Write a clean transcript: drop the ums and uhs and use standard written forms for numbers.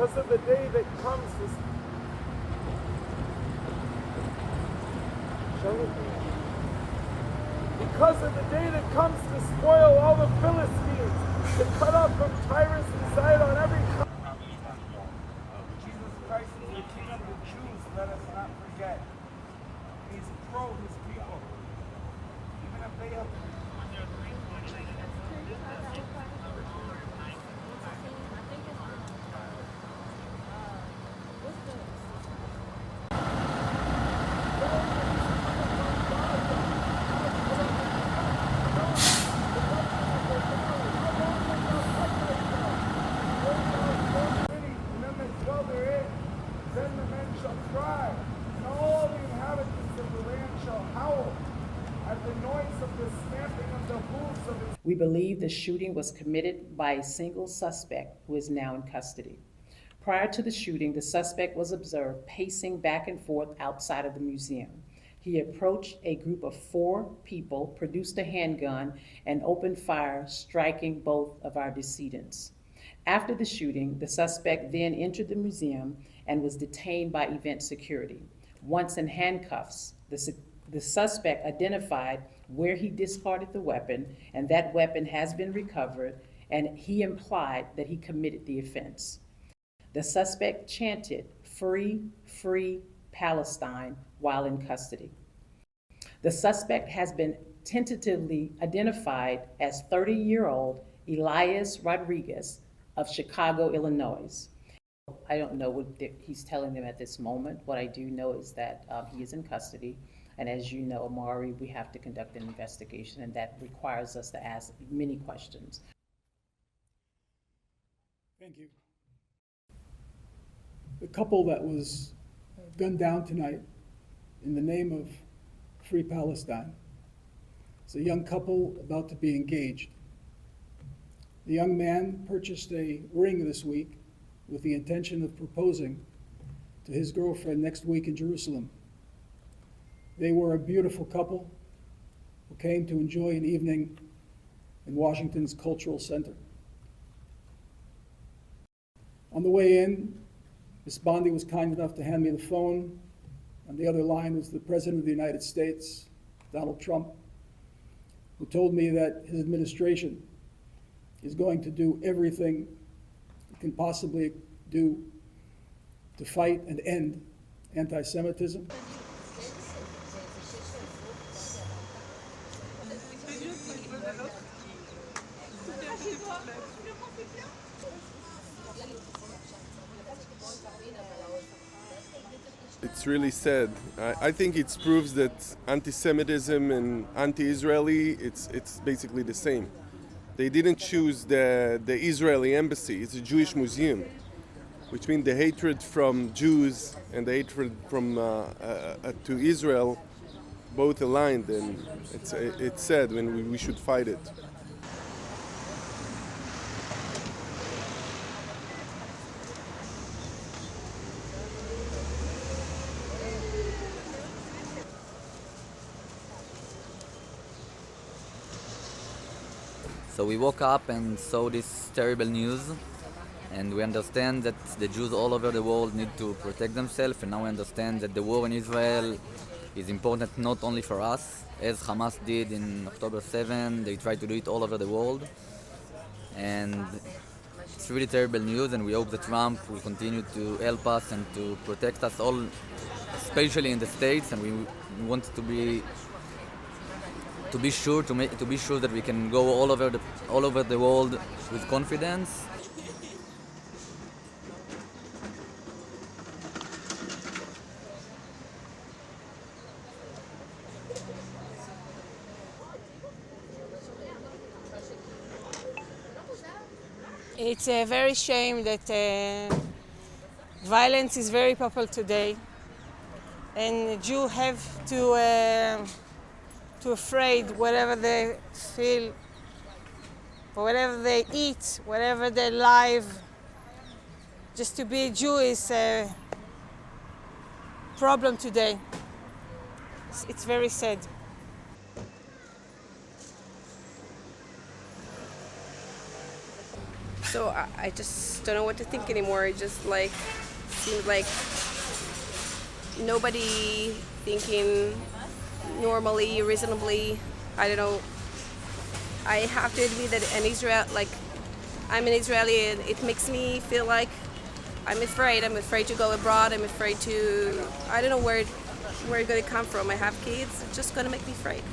because of the day that comes to because of the day that comes to spoil all the Philistines, to cut off from Tyrus and Sidon every Jesus Christ is the King of the Jews, let us not forget. He's pro his people. Even if they have We believe the shooting was committed by a single suspect who is now in custody. Prior to the shooting, the suspect was observed pacing back and forth outside of the museum. He approached a group of 4 people, produced a handgun, and opened fire, striking both of our decedents. After the shooting, the suspect then entered the museum and was detained by event security. Once in handcuffs, the suspect identified where he discarded the weapon, and that weapon has been recovered, and he implied that he committed the offense. The suspect chanted, "Free, free Palestine," while in custody. The suspect has been tentatively identified as 30-year-old Elias Rodriguez of Chicago, Illinois. I don't know what he's telling them at this moment. What I do know is that he is in custody. And as you know, Amari, we have to conduct an investigation, and that requires us to ask many questions. Thank you. The couple that was gunned down tonight in the name of Free Palestine is a young couple about to be engaged. The young man purchased a ring this week with the intention of proposing to his girlfriend next week in Jerusalem. They were a beautiful couple who came to enjoy an evening in Washington's Cultural Center. On the way in, Ms. Bondi was kind enough to hand me the phone. On the other line was the President of the United States, Donald Trump, who told me that his administration is going to do everything it can possibly do to fight and end anti-Semitism. It's really sad. I think it proves that anti-Semitism and anti-Israeli, it's basically the same. They didn't choose the Israeli embassy. It's a Jewish museum, which means the hatred from Jews and the hatred from to Israel both aligned, and it's sad when we should fight it. So we woke up and saw this terrible news, and we understand that the Jews all over the world need to protect themselves, and now we understand that the war in Israel is important not only for us, as Hamas did in October 7, they tried to do it all over the world. And it's really terrible news, and we hope that Trump will continue to help us and to protect us all, especially in the States, and we want to be sure that we can go all over the world with confidence. It's a very shame that violence is very popular today, and Jews have to afraid whatever they feel, whatever they eat, whatever they live. Just to be a Jew is a problem today. It's very sad. So I just don't know what to think anymore. It just like seems like nobody thinking normally, reasonably. I don't know. I have to admit that in Israel, like I'm an Israeli, and it makes me feel like I'm afraid. I'm afraid to go abroad. I'm afraid to. I don't know where it's going to come from. I have kids. It's just going to make me afraid.